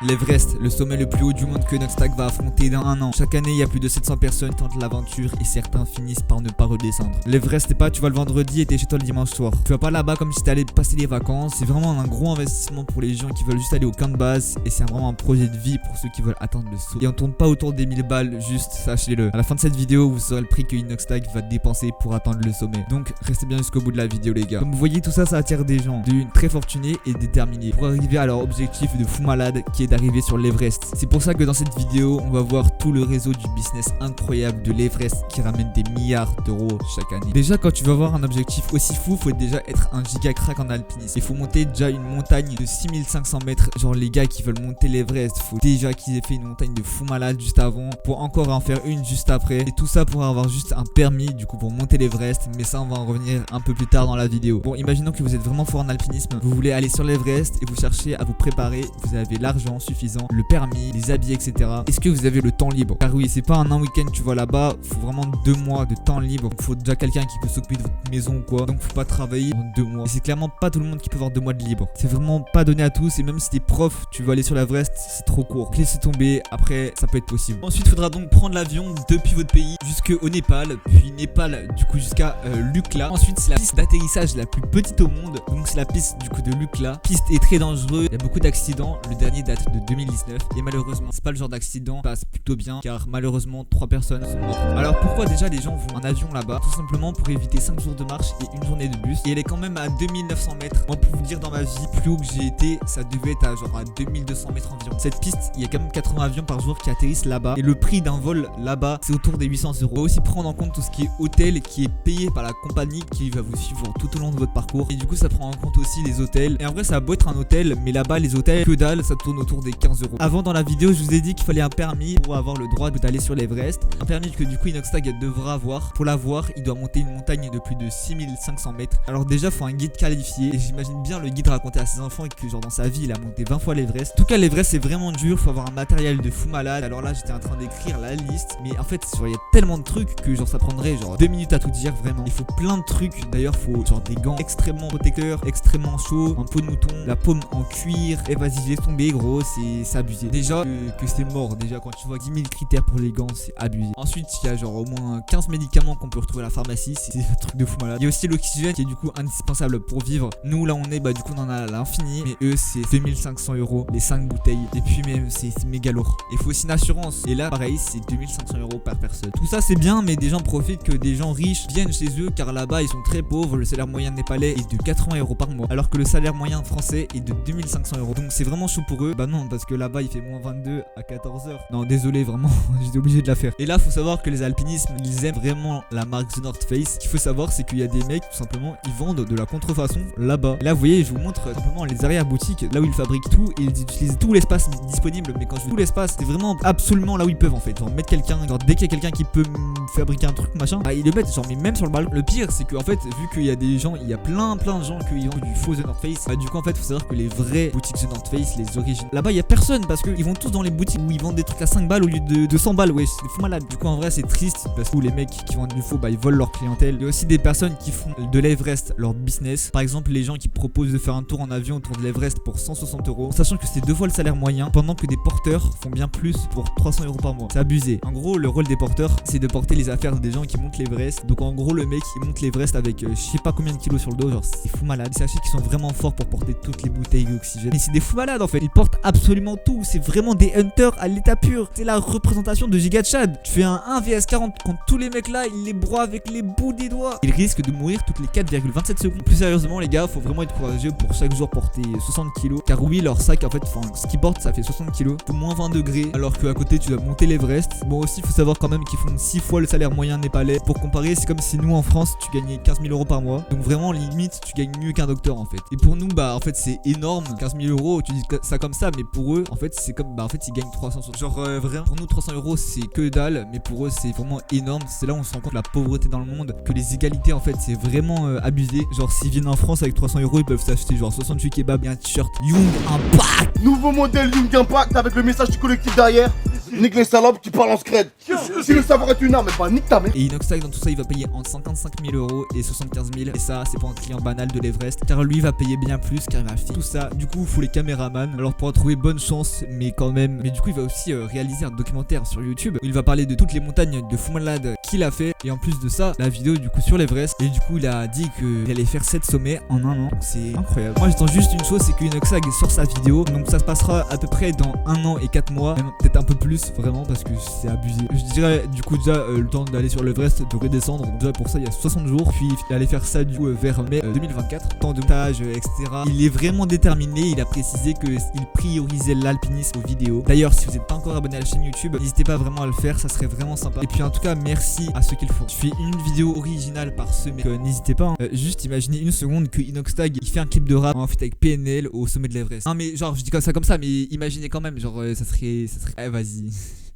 L'Everest, le sommet le plus haut du monde que Noxtag va affronter dans un an. Chaque année, il y a plus de 700 personnes qui tentent l'aventure et certains finissent par ne pas redescendre. L'Everest, c'est pas tu vas le vendredi et t'es chez toi le dimanche soir. Tu vas pas là-bas comme si t'allais passer les vacances. C'est vraiment un gros investissement pour les gens qui veulent juste aller au camp de base et c'est vraiment un projet de vie pour ceux qui veulent atteindre le saut. Et on tourne pas autour des 1000 balles, juste sachez-le. À la fin de cette vidéo, vous saurez le prix que Noxtag va dépenser pour atteindre le sommet. Donc restez bien jusqu'au bout de la vidéo les gars. Comme vous voyez, tout ça, ça attire des gens très fortunés et déterminés pour arriver à leur objectif de fou malade qui est d'arriver sur l'Everest. C'est pour ça que dans cette vidéo, on va voir tout le réseau du business incroyable de l'Everest qui ramène des milliards d'euros chaque année. Déjà, quand tu vas avoir un objectif aussi fou, faut déjà être un giga crack en alpinisme. Il faut monter déjà une montagne de 6500 mètres. Genre les gars qui veulent monter l'Everest, faut déjà qu'ils aient fait une montagne de fou malade juste avant pour encore en faire une juste après. Et tout ça pour avoir juste un permis du coup pour monter l'Everest. Mais ça, on va en revenir un peu plus tard dans la vidéo. Bon, imaginons que vous êtes vraiment fort en alpinisme. Vous voulez aller sur l'Everest et vous cherchez à vous préparer. Vous avez l'argent suffisant, le permis, les habits, etc. Est-ce que vous avez le temps libre? Car oui, c'est pas un week-end tu vas là-bas, faut vraiment 2 mois de temps libre. Faut déjà quelqu'un qui peut s'occuper de votre maison ou quoi. Donc faut pas travailler en 2 mois. Et c'est clairement pas tout le monde qui peut avoir 2 mois de libre. C'est vraiment pas donné à tous. Et même si t'es prof, tu veux aller sur l'Everest, c'est trop court. Laissez tomber, après ça peut être possible. Ensuite, faudra donc prendre l'avion depuis votre pays jusqu'au Népal, puis Népal du coup jusqu'à Lukla. Ensuite, c'est la piste d'atterrissage la plus petite au monde. Donc c'est la piste du coup de Lukla. Piste est très dangereuse, il y a beaucoup d'accidents. Le dernier date de 2019 et malheureusement c'est pas le genre d'accident qui passe plutôt bien car malheureusement 3 personnes sont mortes. Alors pourquoi déjà les gens vont en avion là-bas? Tout simplement pour éviter 5 jours de marche et une journée de bus. Et elle est quand même à 2900 mètres. Moi pour vous dire, dans ma vie, plus haut que j'ai été, ça devait être à genre à 2200 mètres environ. Cette piste, il y a quand même 80 avions par jour qui atterrissent là-bas. Et le prix d'un vol là-bas, c'est autour des 800 euros. On va aussi prendre en compte tout ce qui est hôtel qui est payé par la compagnie qui va vous suivre tout au long de votre parcours. Et du coup ça prend en compte aussi les hôtels. Et en vrai ça a beau être un hôtel, mais là-bas les hôtels, que dalle, ça tourne autour des 15 euros. Avant dans la vidéo je vous ai dit qu'il fallait un permis pour avoir le droit d'aller sur l'Everest. Un permis que du coup Noxtag devra avoir. Pour l'avoir, il doit monter une montagne de plus de 6500 mètres. Alors déjà faut un guide qualifié. Et j'imagine bien le guide raconter à ses enfants que genre dans sa vie il a monté 20 fois l'Everest. En tout cas l'Everest c'est vraiment dur, faut avoir un matériel de fou malade. Alors là j'étais en train d'écrire la liste, mais en fait il y a tellement de trucs que genre ça prendrait genre 2 minutes à tout dire vraiment. Il faut plein de trucs. D'ailleurs faut genre des gants extrêmement protecteurs, extrêmement chauds, un pot de mouton, la paume en cuir. Et vas-y laisse tomber gros, c'est abusé. Déjà que c'est mort, déjà quand tu vois 10 000 critères pour les gants, c'est abusé. Ensuite il y a genre au moins 15 médicaments qu'on peut retrouver à la pharmacie, c'est un truc de fou malade. Il y a aussi l'oxygène qui est du coup indispensable pour vivre. Nous là on est du coup on en a à l'infini, mais eux c'est 2500 euros les 5 bouteilles. Et puis même c'est méga lourd. Il faut aussi une assurance. Et là pareil c'est 2500 euros par personne. Tout ça c'est bien, mais des gens profitent que des gens riches viennent chez eux car là-bas ils sont très pauvres. Le salaire moyen népalais est de 80 euros par mois, alors que le salaire moyen français est de 2500 euros. Donc c'est vraiment chaud pour eux. Bah non, parce que là-bas il fait moins 22 à 14h. Non désolé vraiment, j'étais obligé de la faire. Et là faut savoir que les alpinistes ils aiment vraiment la marque The North Face. Ce qu'il faut savoir c'est qu'il y a des mecs tout simplement ils vendent de la contrefaçon là-bas. Là vous voyez je vous montre simplement les arrière-boutiques là où ils fabriquent tout et ils utilisent tout l'espace disponible. Mais quand je dis tout l'espace, c'est vraiment absolument là où ils peuvent en fait. Genre mettre quelqu'un, genre dès qu'il y a quelqu'un qui peut fabriquer un truc machin, bah ils le mettent genre mais même sur le balcon. Le pire c'est que en fait vu qu'il y a des gens, il y a plein de gens qui vendent du faux The North Face. Bah du coup en fait faut savoir que les vraies boutiques The North Face, les origines, là-bas il y a personne parce qu'ils vont tous dans les boutiques où ils vendent des trucs à 5 balles au lieu de 100 balles. Ouais c'est fou malade. Du coup en vrai c'est triste parce que les mecs qui vendent du faux bah ils volent leur clientèle. Il y a aussi des personnes qui font de l'Everest leur business. Par exemple les gens qui proposent de faire un tour en avion autour de l'Everest pour 160 euros, sachant que c'est 2 fois le salaire moyen, pendant que des porteurs font bien plus pour 300 euros par mois. C'est abusé. En gros le rôle des porteurs c'est de porter les affaires des gens qui montent l'Everest. Donc en gros le mec il monte l'Everest avec je sais pas combien de kilos sur le dos, genre c'est fou malade. Sachez qu'ils sont vraiment forts pour porter toutes les bouteilles d'oxygène. Mais c'est des fous malades en fait. Ils portent absolument tout. C'est vraiment des hunters à l'état pur. C'est la représentation de Giga Chad. Tu fais un 1 vs 40 contre tous les mecs là, il les broie avec les bouts des doigts. Ils risquent de mourir toutes les 4,27 secondes. Plus sérieusement les gars, faut vraiment être courageux pour chaque jour porter 60 kilos. Car oui leur sac en fait, ce qu'ils portent ça fait 60 kilos. Pour moins 20 degrés. Alors qu'à côté tu dois monter l'Everest. Bon aussi faut savoir quand même qu'ils font 6 fois le salaire moyen népalais. Pour comparer c'est comme si nous en France tu gagnais 15 000 euros par mois. Donc vraiment limite tu gagnes mieux qu'un docteur en fait. Et pour nous bah en fait c'est énorme. 15 000 euros tu dis ça comme ça, mais pour eux en fait c'est comme bah en fait ils gagnent 300 euros. Genre vraiment pour nous 300 euros c'est que dalle, mais pour eux c'est vraiment énorme. C'est là où on se rend compte de la pauvreté dans le monde, que les égalités en fait c'est vraiment abusé. Genre s'ils viennent en France avec 300 euros ils peuvent s'acheter genre 68 kebabs et un t-shirt Young Impact. Nouveau modèle Young Impact avec le message du collectif derrière. Nique les salopes qui parlent en scred. Si le savoir est une arme, bah nique ta mère. Et Inoxtag dans tout ça il va payer entre 55 000 € et 75 000. Et ça c'est pour un client banal de l'Everest, car lui va payer bien plus car il va faire tout ça. Du coup il faut les caméramans. Alors pour en trouver bonne chance, mais quand même. Mais du coup il va aussi réaliser un documentaire sur YouTube où il va parler de toutes les montagnes de fou malade qu'il a fait. Et en plus de ça la vidéo du coup sur l'Everest. Et du coup il a dit qu'il allait faire 7 sommets en un an. Donc c'est incroyable. Moi j'attends juste une chose, c'est que Inoxtag sort sa vidéo. Donc ça se passera à peu près dans 1 an et 4 mois, même peut-être un peu plus vraiment parce que c'est abusé. Je dirais du coup déjà le temps d'aller sur l'Everest, de redescendre. Donc déjà pour ça il y a 60 jours. Puis il allait faire ça du coup vers mai 2024. Temps de montage etc. Il est vraiment déterminé. Il a précisé qu'il priorisait l'alpinisme aux vidéos. D'ailleurs si vous n'êtes pas encore abonné à la chaîne YouTube, n'hésitez pas vraiment à le faire, ça serait vraiment sympa. Et puis en tout cas merci à ceux qui le font. Je fais une vidéo originale par semaine, n'hésitez pas. Juste imaginez une seconde que Inoxtag il fait un clip de rap en fait avec PNL au sommet de l'Everest. Non mais genre je dis comme ça mais imaginez quand même, genre ça serait vas-y.